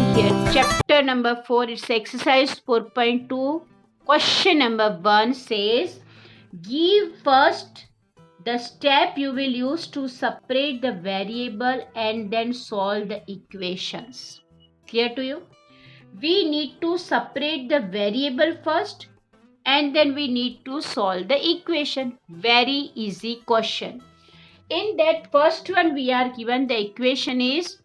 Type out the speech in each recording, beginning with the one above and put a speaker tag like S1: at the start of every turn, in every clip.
S1: find here chapter number 4. It's exercise 4.2. Question number 1 says, give first the step you will use to separate the variable and then solve the equations. Clear to you? We need to separate the variable first and then we need to solve the equation. Very easy question. In that first one, we are given the equation is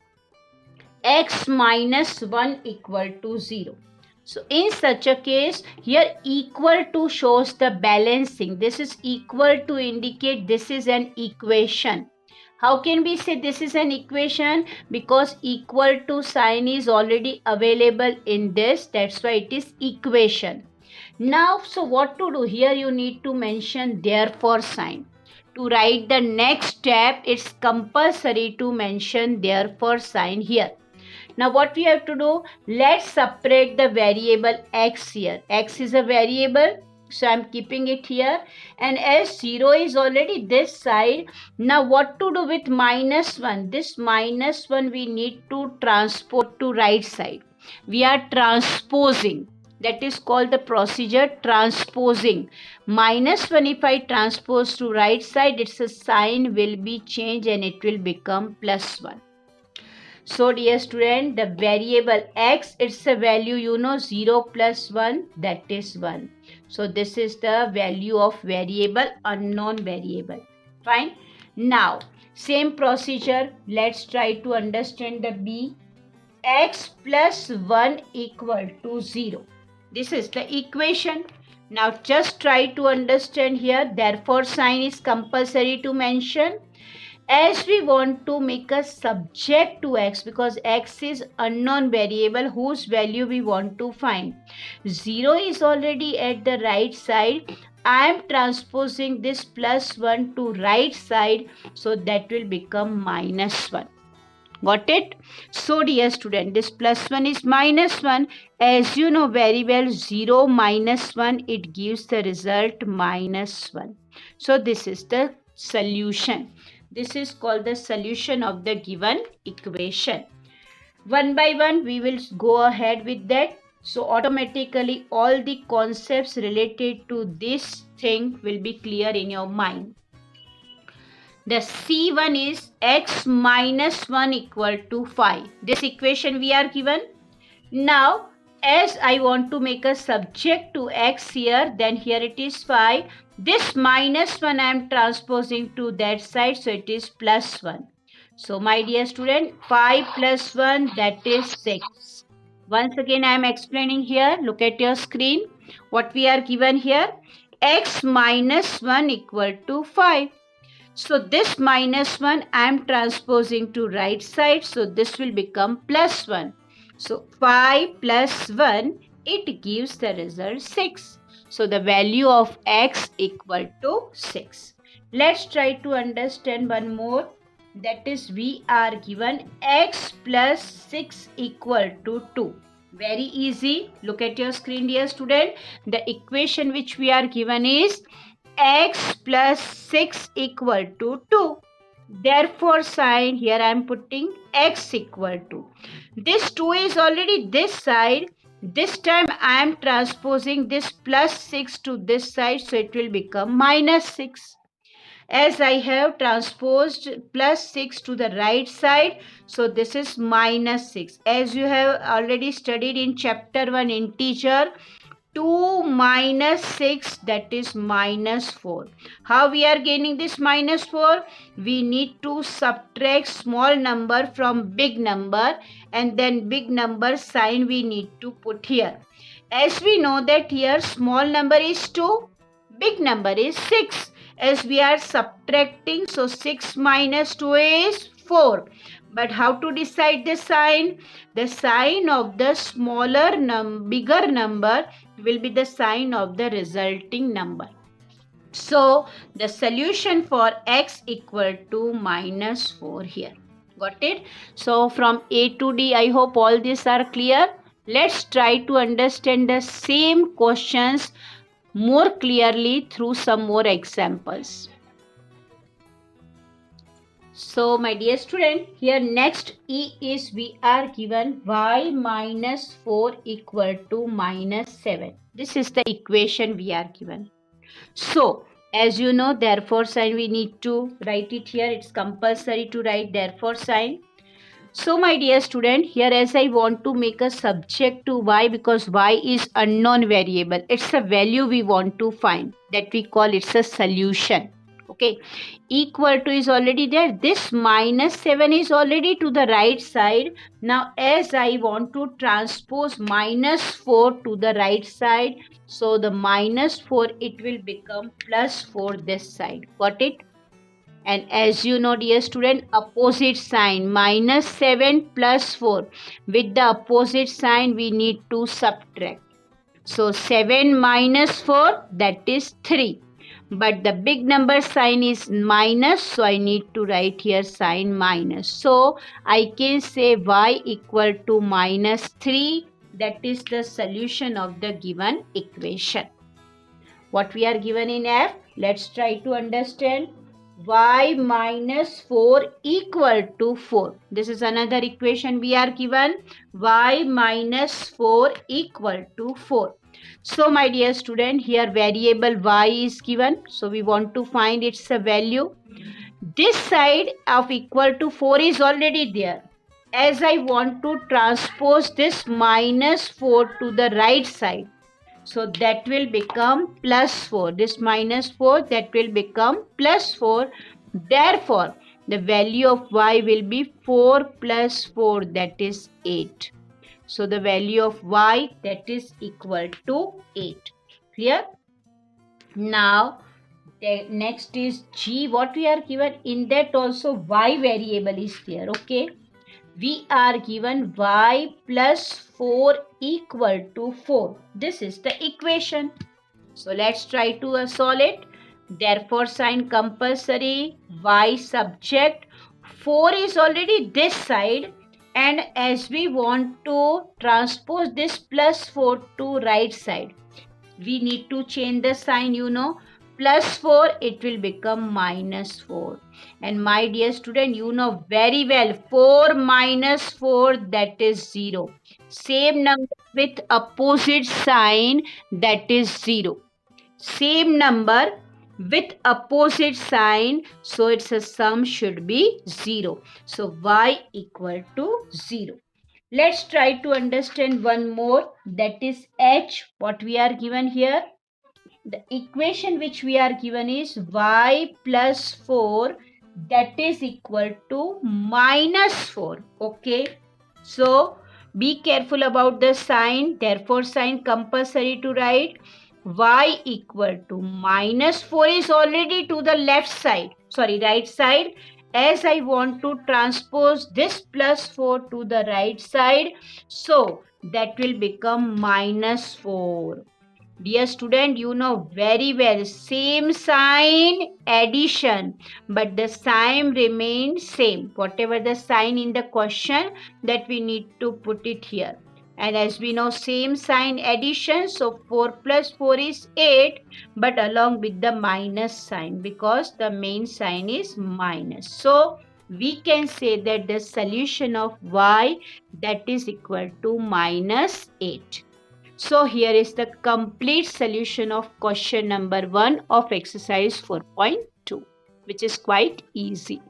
S1: x minus 1 equal to 0. So in such a case, here equal to shows the balancing. This is equal to indicate this is an equation. How can we say this is an equation? Because equal to sign is already available in this. That's why it is equation. Now, so what to do? Here you need to mention therefore sign. To write the next step, it's compulsory to mention therefore sign here. Now what we have to do? Let's separate the variable x here. X is a variable, so I'm keeping it here. And as 0 is already this side, now what to do with minus 1? This minus 1 we need to transport to right side. We are transposing. That is called the procedure transposing. Minus 1 if I transpose to right side, its a sign will be changed and it will become plus 1. So dear student, the variable x, it's a value 0 plus 1, that is 1. So this is the value of variable, unknown variable. Fine. Now, same procedure, let's try to understand the b. X plus 1 equal to 0. This is the equation. Now just try to understand here, therefore sign is compulsory to mention. As we want to make a subject to x, because x is unknown variable whose value we want to find. 0 is already at the right side. I am transposing this plus 1 to right side, so that will become minus 1. Got it? So dear student, this plus 1 is minus 1. As you know very well, 0 minus 1, it gives the result minus 1. So this is the solution. This is called the solution of the given equation. One by one, we will go ahead with that. So automatically all the concepts related to this thing will be clear in your mind. The C1 is x minus 1 equal to 5. This equation we are given. Now, as I want to make a subject to x here, then here it is 5. This minus 1 I am transposing to that side, so it is plus 1. So my dear student, 5 plus 1, that is 6. Once again I am explaining here. Look at your screen. What we are given here? X minus 1 equal to 5. So this minus 1 I am transposing to right side, so this will become plus 1. So 5 plus 1, it gives the result 6. So the value of x equal to 6. Let's try to understand one more. That is, we are given x plus 6 equal to 2. Very easy. Look at your screen, dear student. The equation which we are given is x plus 6 equal to 2. Therefore sign, here I am putting x equal to. This 2 is already this side. This time I am transposing this plus 6 to this side, so it will become minus 6. As I have transposed plus 6 to the right side, so this is minus 6. As you have already studied in chapter 1 integer, 2 minus 6, that is minus 4. How we are gaining this minus 4? We need to subtract small number from big number, and then big number sign we need to put here. As we know that here small number is 2, big number is 6. As we are subtracting, so 6 minus 2 is 4. But how to decide the sign? The sign of the bigger number will be the sign of the resulting number. So the solution for x equal to minus 4 here. Got it? So from A to D, I hope all these are clear. Let's try to understand the same questions more clearly through some more examples. So my dear student, here next E is we are given y minus 4 equal to minus 7. This is the equation we are given. So as you know, therefore sign we need to write it here. It's compulsory to write therefore sign. So my dear student, here as I want to make a subject to y because y is unknown variable. It's a value we want to find that we call it's a solution. Okay, equal to is already there. This minus 7 is already to the right side. Now as I want to transpose minus 4 to the right side, so the minus 4 it will become plus 4 this side. Got it? And as you know, dear student, opposite sign minus 7 plus 4. With the opposite sign, we need to subtract. So 7 minus 4, that is 3. But the big number sign is minus, so I need to write here sign minus. So I can say y equal to minus 3. That is the solution of the given equation. What we are given in F? Let's try to understand. Y minus 4 equal to 4. This is another equation we are given. Y minus 4 equal to 4. So my dear student, here variable y is given. So we want to find its value. This side of equal to 4 is already there. As I want to transpose this minus 4 to the right side, so that will become plus 4. This minus 4, that will become plus 4. Therefore, the value of y will be 4 plus 4, that is 8. So the value of y, that is equal to 8. Clear? Now, the next is g. What we are given in that also y variable is there. Okay. We are given y plus 4 equal to 4. This is the equation. So let's try to solve it. Therefore sign compulsory, y subject. 4 is already this side, and as we want to transpose this plus 4 to right side, we need to change the sign, you know. Plus 4, it will become minus 4. And my dear student, you know very well, 4 minus 4, that is 0. Same number with opposite sign, that is 0. Same number with opposite sign, so its a sum should be 0. So y equal to 0. Let's try to understand one more, that is h. What we are given here? The equation which we are given is y plus 4, that is equal to minus 4. Okay. So be careful about the sign. Therefore sign compulsory to write. Y equal to minus 4 is already to the left side. Sorry, right side. As I want to transpose this plus 4 to the right side, so that will become minus 4. Dear student, you know very well, same sign addition, but the sign remains same. Whatever the sign in the question, that we need to put it here. And as we know, same sign addition, so 4 plus 4 is 8, but along with the minus sign, because the main sign is minus. So we can say that the solution of y, that is equal to minus 8. So here is the complete solution of question number 1 of exercise 4.2, which is quite easy.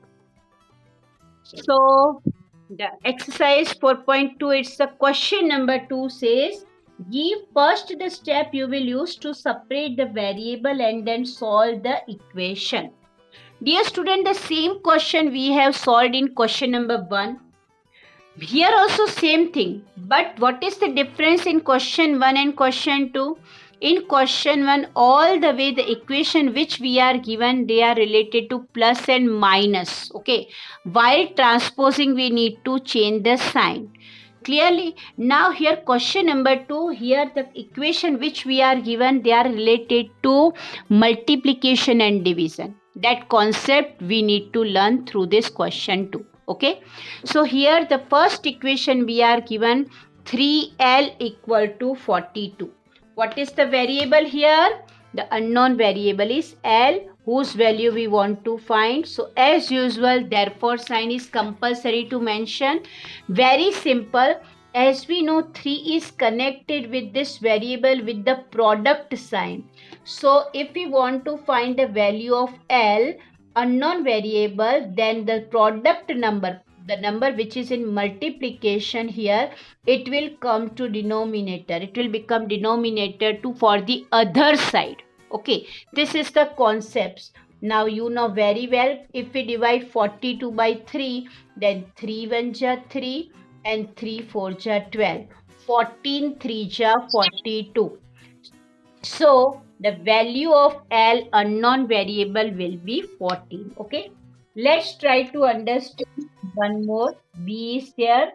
S1: So the exercise 4.2, it's the question number 2 says, give first the step you will use to separate the variable and then solve the equation. Dear student, the same question we have solved in question number 1. Here also same thing, but what is the difference in question 1 and question 2? In question 1, all the way the equation which we are given, they are related to plus and minus. Okay, while transposing we need to change the sign. Clearly, now here question number 2, here the equation which we are given, they are related to multiplication and division. That concept we need to learn through this question 2. Okay, so here the first equation we are given 3L equal to 42. What is the variable here? The unknown variable is L. whose value we want to find. So as usual, therefore sign is compulsory to mention. Very simple. As we know, 3 is connected with this variable with the product sign. So if we want to find the value of L, unknown variable, then the product number, the number which is in multiplication here, it will come to denominator. It will become denominator to for the other side. Okay, this is the concepts. Now you know very well, if we divide 42 by 3, then 3 1 ja 3 and 3 4 ja 12. 14 3 ja 42. So the value of L unknown variable will be 14. Okay. Let's try to understand one more. B is here.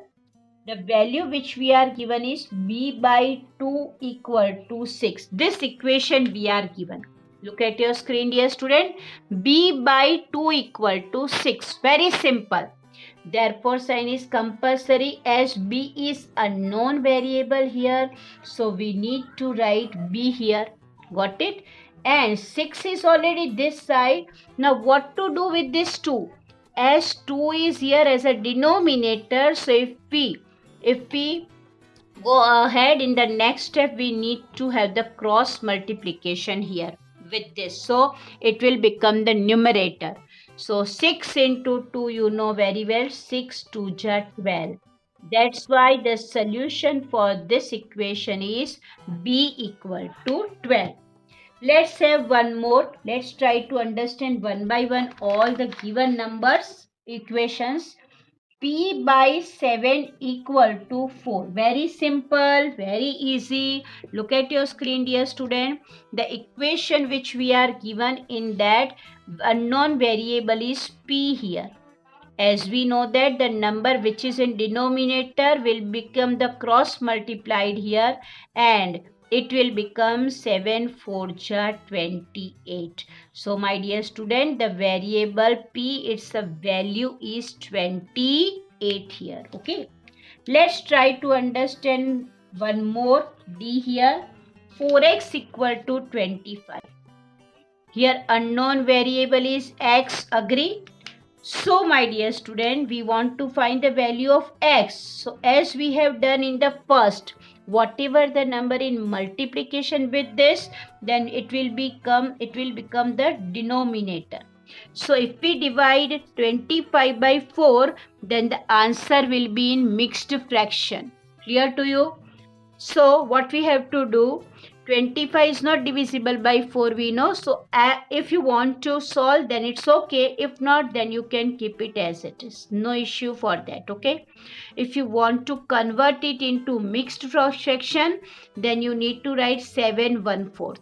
S1: The value which we are given is b by 2 equal to 6. This equation we are given. Look at your screen, dear student. B by 2 equal to 6. Very simple. Therefore, sign is compulsory as b is a known variable here. So, we need to write b here. Got it? And 6 is already this side. Now, what to do with this 2? As 2 is here as a denominator, so if we go ahead in the next step, we need to have the cross multiplication here with this. So it will become the numerator. So 6 into 2, you know very well, 6 2 ja 12. That's why the solution for this equation is b equal to 12. Let's have one more. Let's try to understand one by one all the given numbers, equations. P by 7 equal to 4. Very simple, very easy. Look at your screen, dear student. The equation which we are given in that unknown variable is P here. As we know that the number which is in denominator will become the cross multiplied here, and it will become 7 4 ja 28. So my dear student, the variable P, its a value is 28 here. Okay. Let's try to understand one more. D here. 4x equal to 25. Here unknown variable is x. Agree? So my dear student, we want to find the value of x. So as we have done in the first, whatever the number in multiplication with this, then it will become the denominator. So if we divide 25 by 4, then the answer will be in mixed fraction. Clear to you? So what we have to do, 25 is not divisible by 4, we know. So if you want to solve, then it's okay. If not, then you can keep it as it is. No issue for that, okay? If you want to convert it into mixed fraction, then you need to write 7 1/4.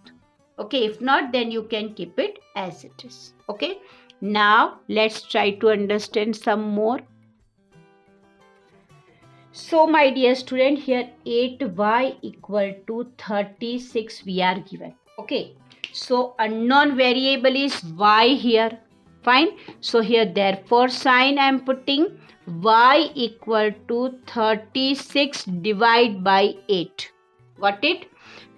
S1: Okay, if not, then you can keep it as it is. Okay, now let's try to understand some more. So my dear student, here 8y equal to 36 we are given. Okay. So unknown variable is y here. Fine. So here therefore sign I am putting y equal to 36 divided by 8. Got it?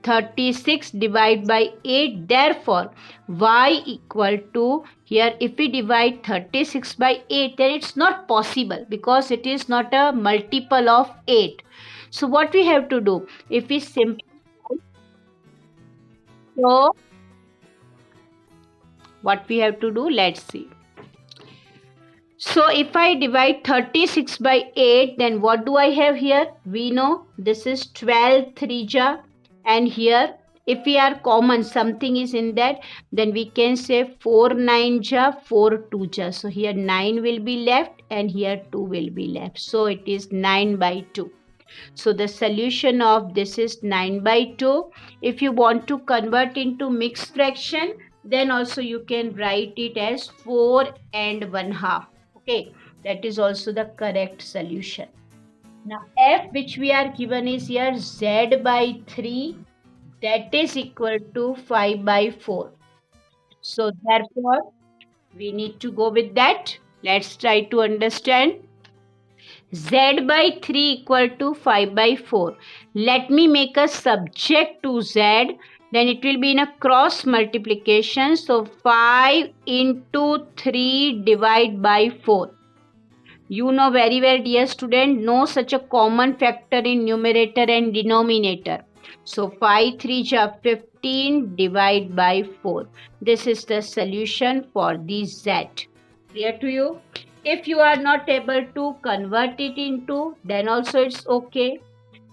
S1: 36 divided by 8. Therefore, y equal to, here if we divide 36 by 8, then it's not possible because it is not a multiple of 8. So what we have to do? If we simplify, so what we have to do? Let's see. So if I divide 36 by 8, then what do I have here? We know this is 12 3 ja. And here, if we are common, something is in that, then we can say 4 9 ja, 4 2 ja. So here 9 will be left and here 2 will be left. So it is 9 by 2. So the solution of this is 9 by 2. If you want to convert into mixed fraction, then also you can write it as 4 and 1/2. Okay, that is also the correct solution. Now f which we are given is here z by 3, that is equal to 5 by 4. So therefore we need to go with that. Let's try to understand. Z by 3 equal to 5 by 4. Let me make a subject to z. then it will be in a cross multiplication. So 5 into 3 divide by 4. You know very well, dear student, no such a common factor in numerator and denominator. So 5 3 ja 15 divide by 4. This is the solution for the Z. Clear to you? If you are not able to convert it into, then also it's okay.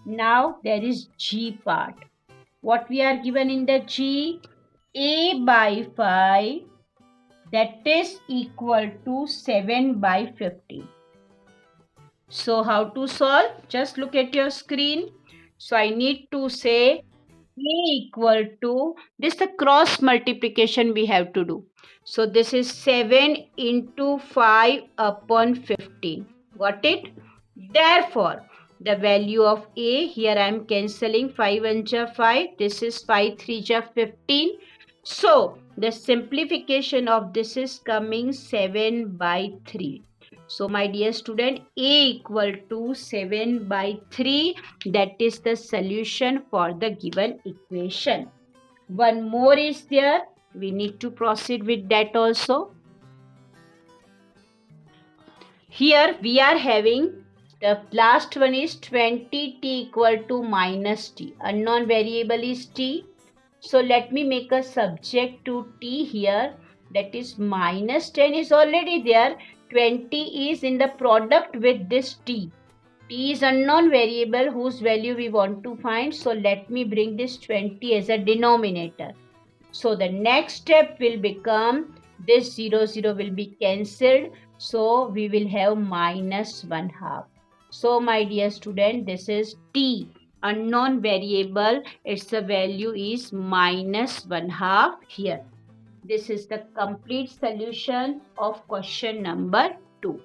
S1: Now there is G part. What we are given in the G? A by 5, that is equal to 7 by 15. So how to solve? Just look at your screen. So I need to say A equal to, this is the cross multiplication we have to do. So this is 7 into 5 upon 15. Got it? Therefore, the value of A, here I am cancelling 5 and 5. This is 5 3 15. So the simplification of this is coming 7 by 3. So my dear student, A equal to 7 by 3. That is the solution for the given equation. One more is there. We need to proceed with that also. Here we are having the last one is 20t equal to minus t. Unknown variable is t. So let me make a subject to t here. That is minus 10 is already there. 20 is in the product with this t. T is unknown variable whose value we want to find. So let me bring this 20 as a denominator. So the next step will become this 0 0 will be cancelled. So we will have minus 1/2. So my dear student, this is t, unknown variable. Its value is minus 1/2 here. This is the complete solution of question number 2.